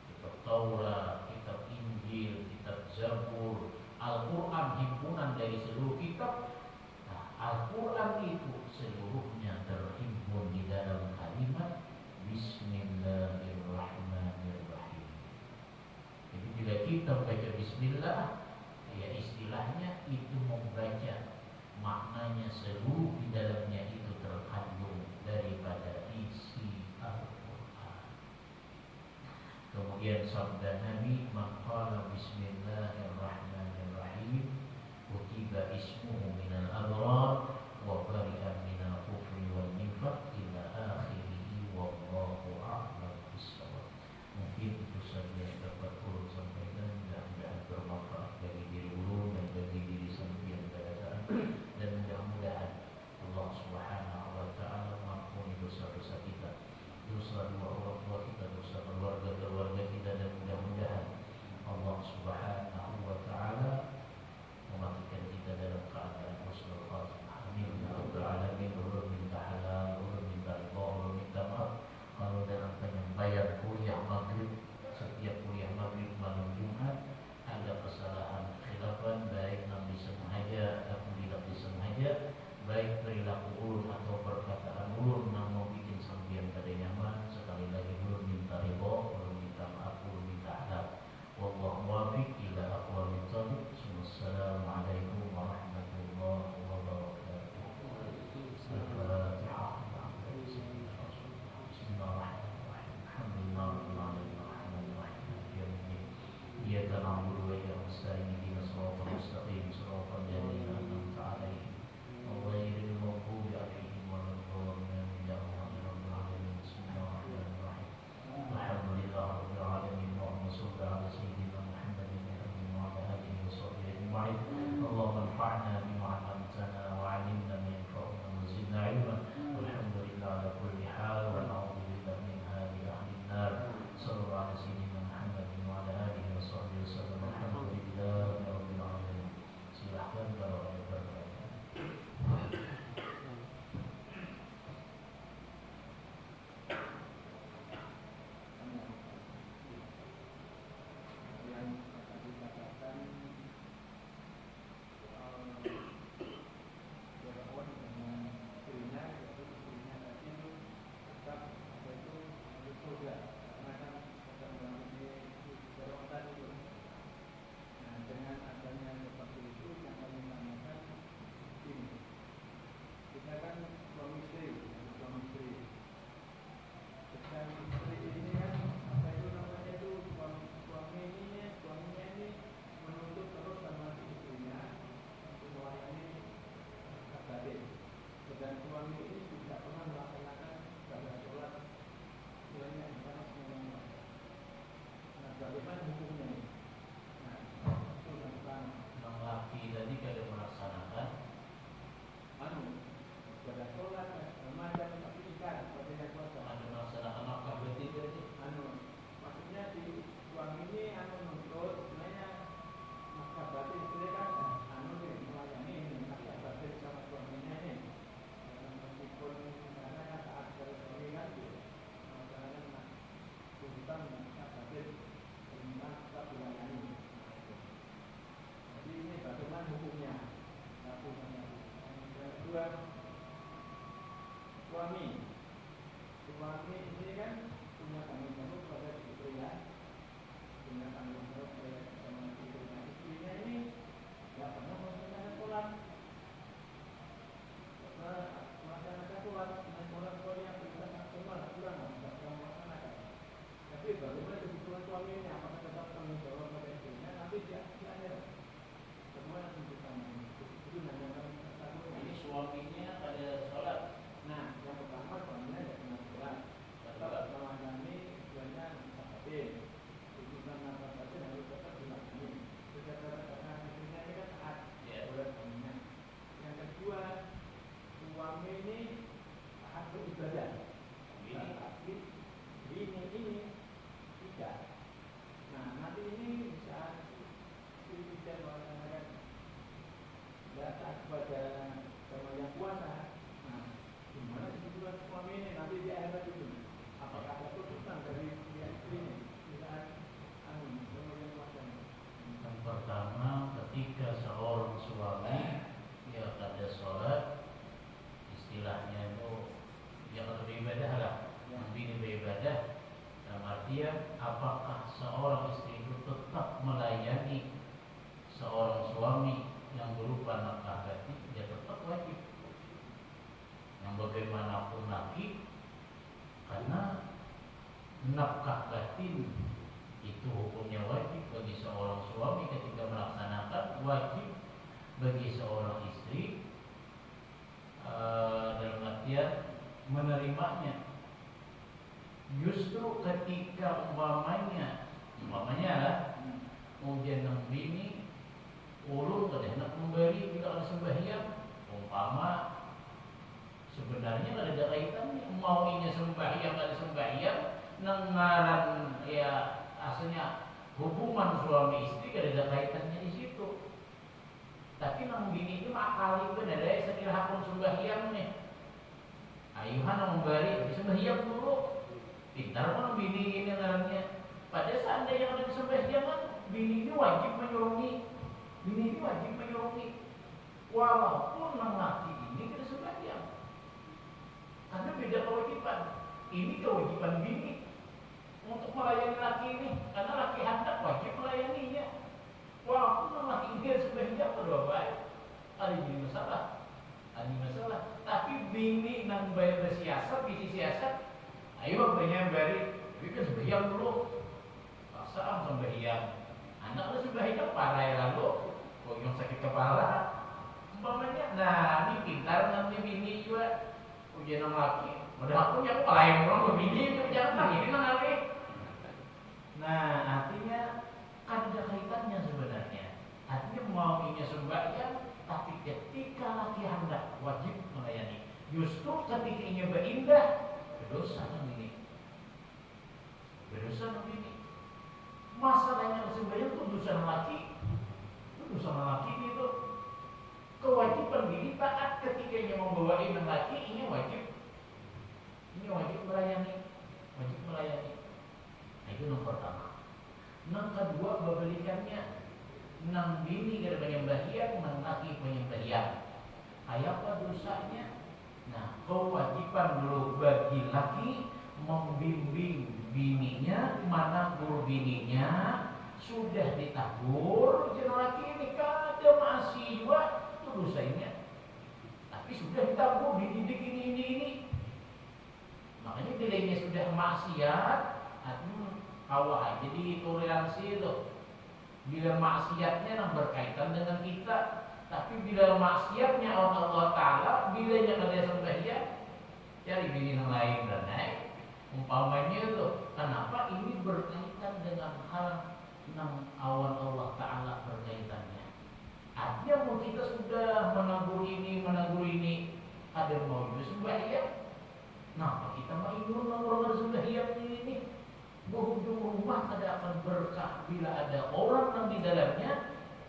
kitab Taurat, kitab Injil, kitab Zabur, Al-Quran himpunan dari seluruh kitab. Nah, Al-Quran itu seluruhnya terhimpun di dalam kalimat bismillahirrahmanirrahim. Jadi bila kita baca bismillah, ya istilahnya itu membaca, maknanya seluruh di dalamnya itu terkandung daripada isi Al-Quran. Kemudian sabda Nabi, man qala bismillahirrahmanirrahim kutiba ismuhu minal abrar wa bari'a minal kufri wal nifaq ila akhirih, wallahu a'lam bissawab. Mungkin itu saja yang dapat ulun sampaikan, mudah-mudahan bermanfaat bagi diri ulun dan bagi diri sendiri dan dan mudah-mudahan Allah Subhanahu wa taala mengampuni dosa-dosa kita, dosa dua orang tua kita, dosa keluarga kita, dan mudah-mudahan Allah Subhanahu wa taala mematikan kita dalam keadaan husnul khatimah. Amin ya rabbal alamin. Ulun minta halal, ulun minta ridha, ulun minta maaf kalau dalam penyampaian kuliah maghrib, setiap kuliah maghrib malam Jumat ada kesalahan khilafan, baik yang disengaja ataupun tidak disengaja, baik perilaku ulun atau perkataan ulun yang mau bikin sambian pada nyaman. Sekali lagi ulun minta ridha, ulun minta maaf, ulun minta halal. Wallahu muwaffiq ila aqwamit thoriq. Assalamualaikum warahmatullahi wabarakatuh. Al-Fatihah. Bismillahirrahmanirrahim. Alhamdulillahirrahmanirrahim. Iyyaka na'budu wa iyyaka nasta'in. Ihdinas siratal mustaqim, siratal ladzina an'amta 'alaihim ghairil maghdubi 'alaihim waladdallin. Bismillahirrahmanirrahim. Alhamdulillahirabbil alamin. Allahumma shalli 'ala sayyidina Muhammadin wa ala alihi wa sahbihi ajma'in. Allahumma anfa'na bima ketika seorang suami ya kada sholat, istilahnya itu ya kalau beribadah lah, bini beribadah, dalam artian apakah seorang istri itu tetap melayani seorang suami yang berupa nafkah batin, dia tetap wajib. Yang bagaimanapun lagi, karena nafkah batin itu hukumnya wajib bagi seorang suami ketika melaksanakan, wajib bagi seorang istri dalam artian menerimanya. Justru ketika umpamanya lah kemudian nang bini ulun kada nak memberi bila ada sembahyang, umpama sebenarnya ada kaitannya mau inya sembahyang ada sembahyang nang ngaran ya asalnya hubungan suami istri kada ada kaitannya di situ. Tapi nang bini itu makali benar ada sekira hakun sembahyang nih. Ayuhan nang memberi sembahyang dulu. Pintar kan bini ini ngarannya. Pada seandainya ada sembahyang kan bini ini wajib menyurungi. Bini ini wajib menyurungi. Walaupun nang laki ini kada sembahyang. Karena beda kewajiban. Ini kewajiban bini untuk melayani laki ini, karena laki hendak wajib melayaninya. Walaupun nang laki ini sembahyang kedua baik, ada jadi masalah. Tapi bini nang bayar bersiasat, bini siasat, ayo banyak beri, kita sembahyang dulu. Paksaan sembahyang, anak lu sembahyang parah lalu, kok yang sakit kepala, umpamanya. Nah, ini pintar nanti bini juga, ujian nang laki. Udah aku yang lain orang bini itu jangan ini nang laki. Nah, artinya kan ada kaitannya sebenarnya. Artinya mau ini sembahyang, tapi ketika laki hendak wajib melayani. Justru ketika ini berindah, berdosa ini. Masalahnya sembahyang itu dosa laki. Itu dosa laki itu. Kewajiban bini taat ketika ini membawa nang laki, ini wajib. Ini wajib melayani. Nah, itu yang pertama. Yang kedua berbalikannya, nang bini kada penyembahyang, nang laki penyembahyang. Apa dosanya? Nah, kewajiban dulu bagi laki membimbing bininya, mana guru bininya sudah ditagur, jangan laki ini kada masih juga itu dosanya. Tapi sudah ditagur, dididik ini. Makanya bilanya sudah maksiat, awal jadi toleransi itu. Bila maksiatnya yang berkaitan dengan kita, tapi bila maksiatnya Allah Ta'ala, bila yang ada sembahyang, cari bini yang lain dan naik. Umpamanya itu, kenapa ini berkaitan dengan hal yang awan Allah Ta'ala berkaitannya. Artinya mau kita sudah menegur ini, ada mau juga sembahyang. Nah, kita mau ingin orang ada sembahyang ini. Berhujung rumah kada akan berkah bila ada orang yang di dalamnya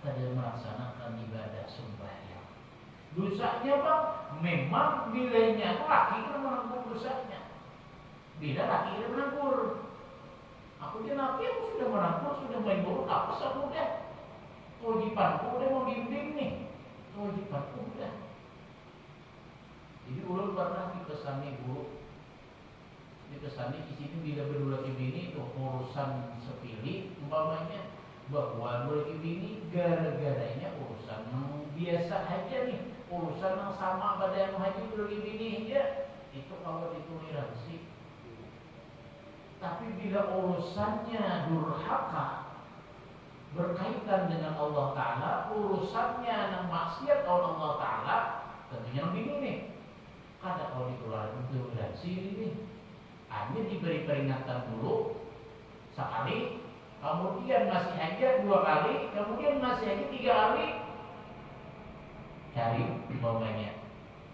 kada melaksanakan ibadah sembahyang. Dosanya bang, memang bilanya laki itu menanggung dosanya. Bila laki itu menanggur, aku dia laki aku sudah menanggur, sudah main buruk, apa aku udah kewajibanku udah mau bimbing nih, kewajibanku udah. Jadi ulun pernah dikesani guru. Dikesani di sini bila berdua bini itu urusan sepilih, umpamanya bahwa berdua bini gara-garanya urusan yang biasa aja nih, urusan yang sama pada yang haji berdua bini aja itu kalau ditoleransi. Tapi bila urusannya durhaka berkaitan dengan Allah Ta'ala, urusannya yang maksiat Allah Ta'ala, tentunya yang bini nih kada kalau ditoleransi ini. Hanya diberi peringatan dulu sekali, kemudian masih aja 2 kali, kemudian masih aja 3 kali. Cari umpamanya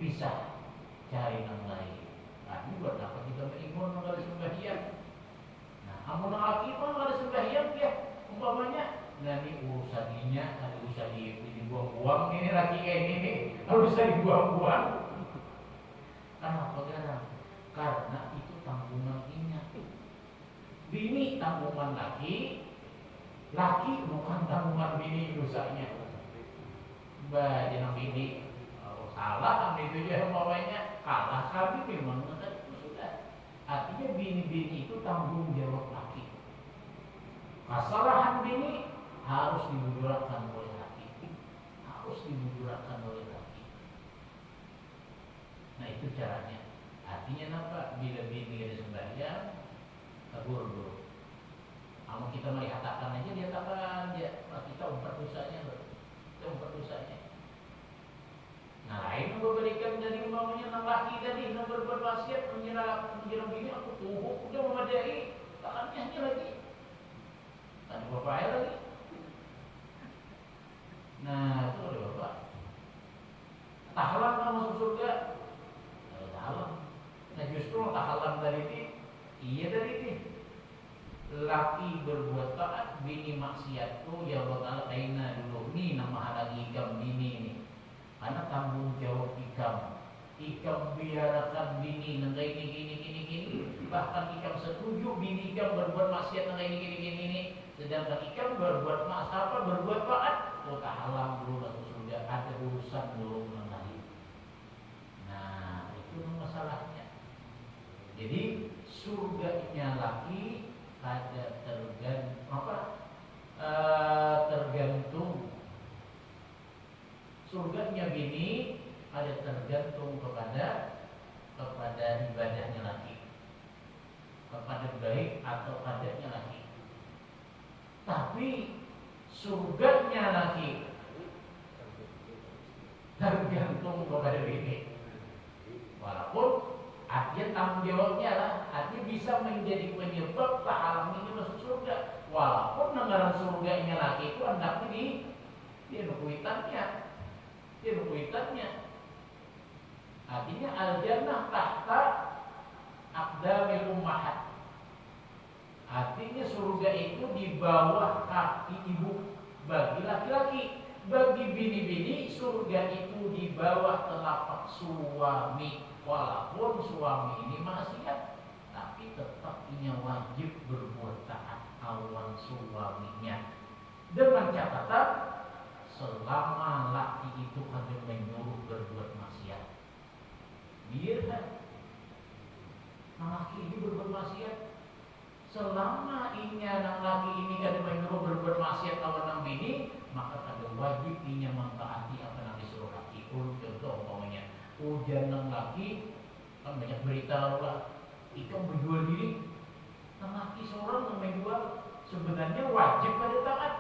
pisah, cari yang lain. Nah, ini buat apa kita mengimun kalau ada sembahyang? Nah, amun laki pun kalau ada sembahyang dia umpamanya, nah ini urusannya ada usah dibuang-buang, ini laki kayak ini harus bisa dibuang-buang. Kenapa kan? Karena itu tanggungan ini. Bini tanggungan laki bukan tanggungan bini dosanya. bah jenang bini. Kalau salah ambil itu aja umpamanya kalah kami memang itu sudah. Artinya bini-bini itu tanggung jawab laki. Kesalahan bini harus dibujurkan oleh laki. Harus dibujurkan oleh laki. Nah itu caranya. Artinya apa? Bila bini ada sembahyang, tegur dulu. Kalau kita melihatkan aja, dia katakan dia kita umpat dosanya, kita umpat dosanya. Nah lain memberikan dari umpamanya enam laki tadi, enam berbuat maksiat menjelang bini aku tuh udah memadai, tangannya lagi. Tadi bapak lagi. Nah itu oleh bapak. Tak halang kamu masuk surga, tak halang. Nah justru tak halang dari ini, iya dari ini. Laki berbuat taat, bini maksiat tuh ya Allah Ta'ala kaina dulu. Nih nama lagi ikam bini ini. Karena tanggung jawab ikam biarkan bini nengah ini. Bahkan ikam setuju bini ikam berbuat maksiat nengah ini. Sedangkan ikam berbuat maksiat berbuat taat, oh tak halang dulu masuk surga. Ada urusan belum mengenai. Nah itu masalahnya. Jadi surganya laki ada tergantung surganya bini ada tergantung kepada ibadahnya laki, kepada baik atau adabnya laki. Tapi surganya laki tergantung kepada bini. Walaupun artinya tanggung jawabnya lah, artinya bisa menjadi penyebab tak halang ini masuk surga. Walaupun negara surganya laki itu hendaknya dia nukuitannya. Artinya al-jannah tahta aqdamil ummahat. Artinya surga itu di bawah kaki ibu bagi laki-laki. Bagi bini-bini surga itu di bawah telapak suami. Walaupun suami ini maksiat, tapi tetap ia wajib berbuat taat awan suaminya. Dengan catatan selama laki itu ada menyuruh berbuat maksiat. Biarkan laki ini berbuat maksiat. Selama inya laki ini ada menyuruh berbuat maksiat awan bini, maka ada wajib inya mentaati apa yang disuruh laki. Contoh umpamanya hujan nang laki kan banyak berita lah ikam berjual diri nang laki seorang yang menjual sebenarnya wajib pada taat,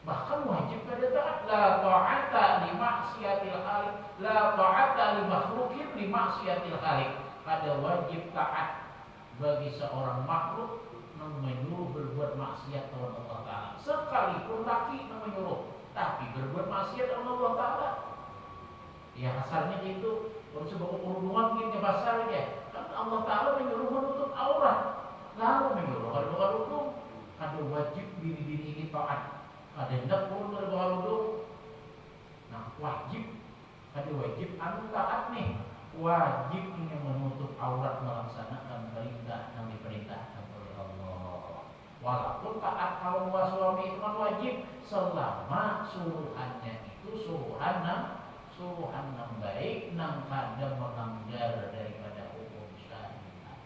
bahkan wajib pada taat. La ta'ata li maksiatil khaliq, la ta'ata li makhluqin li maksiatil khaliq. Ada wajib taat bagi seorang makhluk yang menyuruh berbuat maksiat kepada Allah Ta'ala. Sekalipun laki yang menyuruh, tapi berbuat maksiat kepada Allah Ta'ala. Ya asalnya itu kalau sebab perhubungan mungkin pasar aja. Kan Allah Ta'ala menyuruh menutup aurat, lalu menyuruh kalau hukum. Ada wajib bini-bini ini taat. Ada hendak pun kalau hukum. Nah wajib, ada wajib anu taat nih. Wajib ini menutup aurat melaksanakan perintah yang diperintahkan oleh Allah. Walaupun taat kaum suami itu kan wajib selama suruhannya itu suruhan yang baik, yang kadang melanggar daripada hukum syariat.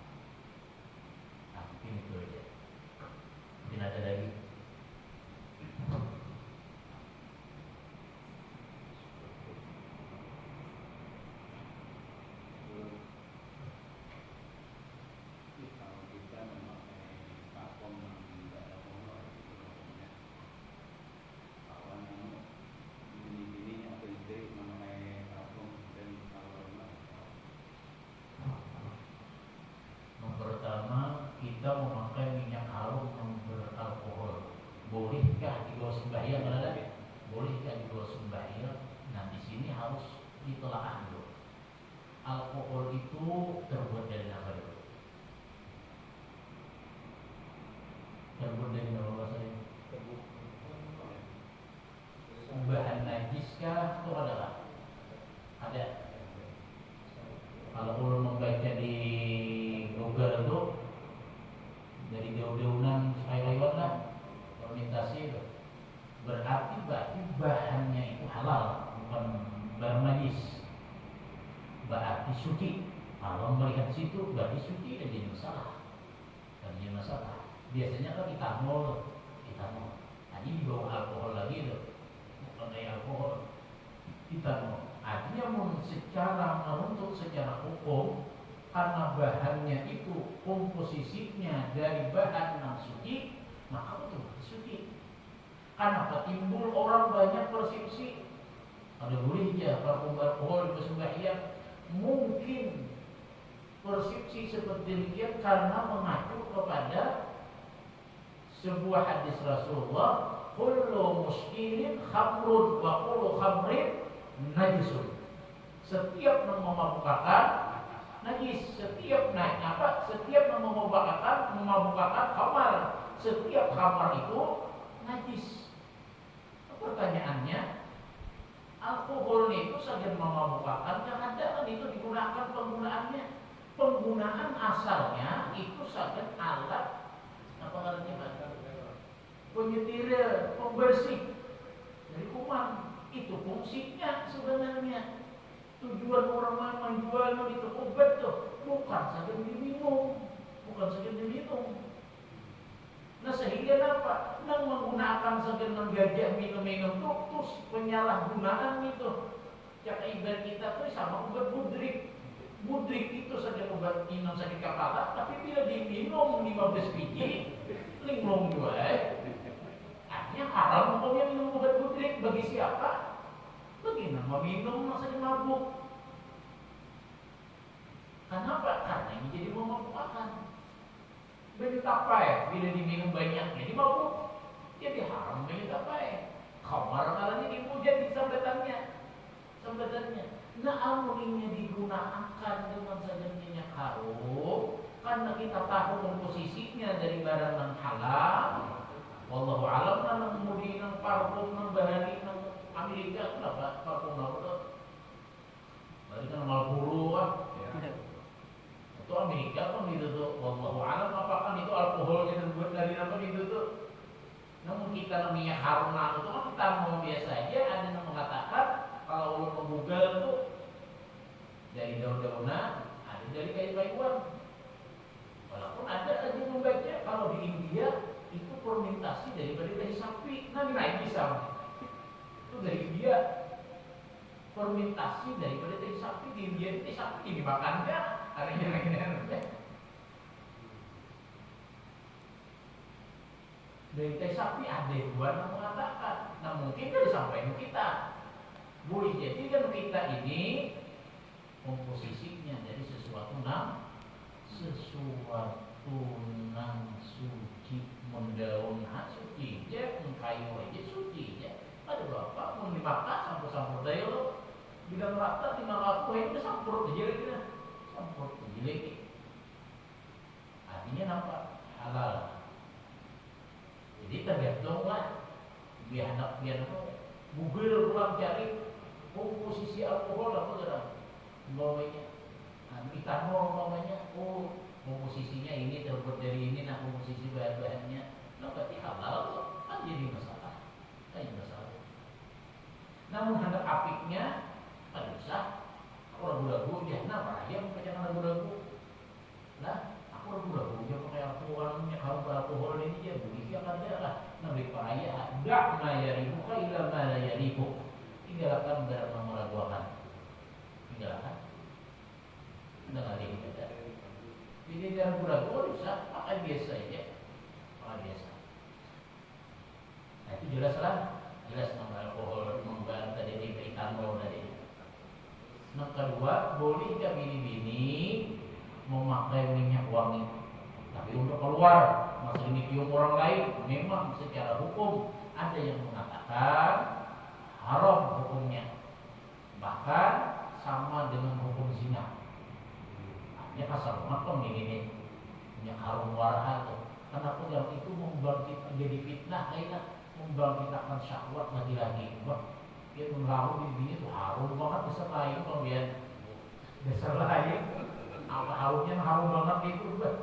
Nah, mungkin itu aja. Mungkin ada lagi. Kita memakai minyak harum yang beralkohol, bolehkah dibawa sembahyang? Bolehkah dibawa sembahyang? Nah di sini harus ditelaah dulu. Alkohol itu terbuat dari apa itu? Terbuat dari apa bahasanya? Bahan najiskah atau adalah? Ada. Kalau ulun membaca di Google itu dari daun-daunan sayur-sayuran lah fermentasi itu berarti bahannya itu halal. suci. Kalau melihat situ berarti suci dan jadi masalah. Dan jadi masalah. Biasanya kan etanol. Tadi dibawa alkohol lagi tuh. Bukan kayak alkohol. Etanol. Artinya untuk secara hukum, karena bahannya itu komposisinya dari bahan yang suci, maka betul suci. Karena timbul orang banyak persepsi, ada boleh ya parfum alkohol bersembahyang. Mungkin persepsi seperti demikian karena mengacu kepada sebuah hadis Rasulullah, kullu muskirin khamrun wa kullu khamrin najisun. Setiap yang memabukkan najis, setiap memabukkan khamar, setiap khamar itu najis. Pertanyaannya, alkohol itu saja memabukkan, kadang-kadang itu digunakan penggunaannya. Penggunaan asalnya itu saja alat penyetir, pembersih dari kuman. Itu fungsinya sebenarnya. Tujuan orang menjual itu obat tuh bukan saja diminum. Nah sehingga apa? Yang menggunakan segan menggajah minum-minum tuh terus penyalahgunaan itu. Cak ibarat kita tuh sama obat budrik. Budrik itu saja obat minum sakit kepala, tapi bila diminum 15 biji, linglung juga. Artinya haram hukumnya minum obat budrik bagi siapa? Bagi yang meminum masa mabuk. Kenapa? Karena ini jadi memabukkan. Bagi tapai, bila diminum banyak jadi mabuk, jadi haram bagi tapai. Khamar kalanya dipuja di sambetannya. Nah amuninya digunakan dengan saja minyak harum, karena kita tahu komposisinya dari barang yang halal. Wallahu alam nang kemudian nang parfum nang bahari nang Amerika kenapa parfum apa? Berarti kan Marlboro kan? Itu Amerika kan itu tuh. Wallahu alam apakah itu alkoholnya terbuat dari apa itu tuh? Namun kita namanya harum itu kan kita mau biasa aja. Ada yang mengatakan kalau ulun menggoogle tuh dari daun-daunan, ada dari kayu-kayuan. Walaupun ada aja membaca kalau di India itu fermentasi daripada dari sapi. Nah naik bisa. Itu dari India fermentasi daripada dari sapi. Di India itu sapi dimakan kan? Ada yang lain-lain. Dari teh sapi ada dua yang mengatakan. Nah mungkin dari sampaikan kita. Boleh jadi kan kita ini komposisinya jadi sesuatu nang suci, mendaun suci aja, kayu aja suci aja. Ada berapa mau dimakan sampur-sampur daya lo. Bila merata tinggal aku itu sampur aja lagi. Artinya apa? Halal. Jadi tergantung lah. Biar Google pulang cari komposisi alkohol apa dalam umpamanya, etanol umpamanya, komposisinya ini terbuat dari ini, nah komposisi bahan-bahannya, nah berarti halal tuh kan jadi masalah. Namun hendak apiknya, ada usah, aku ragu-ragu dia, nah bahaya jangan ragu-ragu. Nah, aku ragu-ragu dia pakai alkohol, kalau alkohol ini dia boleh akan dia lah. Nah bahaya, dak mayaribu ila ma la yaribu. Tinggalkan dalam meragukan. Tinggalkan. Tidak ada yang beda. Jadi dalam ragu-ragu bisa makan biasa aja. Nah itu jelas alkohol membantu tadi di etanol tadi. Yang kedua, boleh tidak bini-bini memakai minyak wangi, tapi untuk keluar, masa ini cium orang lain, memang secara hukum ada yang mengatakan haram hukumnya, bahkan sama dengan hukum zina. Artinya kasar banget kok ini minyak harum warha itu. Kenapa yang itu membangkitkan jadi fitnah, membangkitkan syahwat lagi-lagi. Wah, dia melalu ini tuh harum banget, dasar lain kok dia, dasar lain. Apa harumnya harum banget itu udah.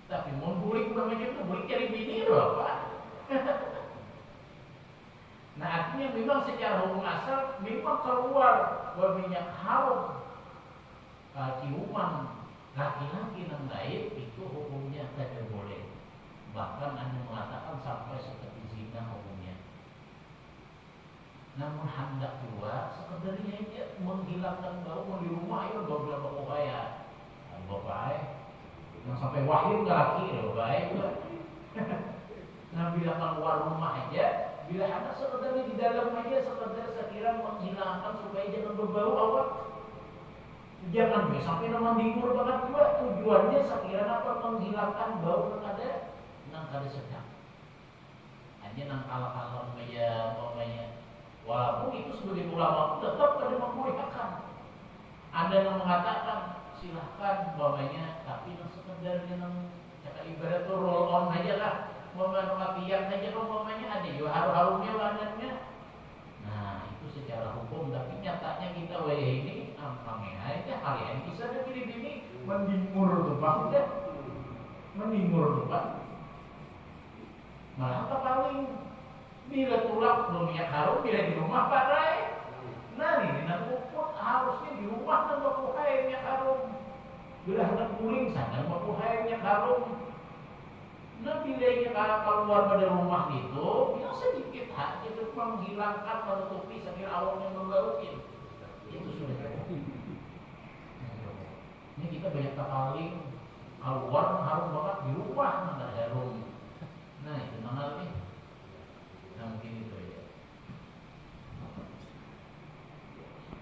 Tapi mau bulik namanya itu bulik cari bini itu apa? Nah artinya memang memang secara hukum asal memang keluar minyak harum ciuman laki-laki yang lain itu hukumnya tidak boleh. Bahkan ada mengatakan sampai seperti zina hukumnya. Namun hendak keluar sekedarnya aja menghilangkan bau di rumah ya bau bau kaya. Bapak yang sampai wahyu ke laki ya baik. Nah bila keluar rumah aja, bila anak sekedarnya di dalam aja sekedar sekira menghilangkan supaya jangan berbau awak. Jangan sampai nama timur banget juga tujuannya sekira apa menghilangkan bau yang ada sedang. Hanya nang kalau umpamanya walaupun itu sebagai ulama tetap ada membolehkan. Ada yang mengatakan silahkan umpamanya tapi yang sekedar yang cakap ibarat tuh roll on aja lah. Umpamanya latihan saja umpamanya ada juga harum-harumnya badannya. Nah itu secara hukum tapi nyatanya kita ini aja hari ini bisa ada pilih-pilih mendimur tuh Pak udah mendimur tuh Pak malah apa paling bila tulak minyak harum bila di rumah Pak Rai nah ini nak puput harusnya di rumah kan bakuhai minyak harum bila hendak kuling sana bakuhai minyak harum nah bila kalau keluar pada rumah itu yang sedikit aja itu menghilangkan menutupi sambil awalnya membaukin itu sudah ini kita banyak kali keluar harum banget di rumah nggak harum. Nah itu namanya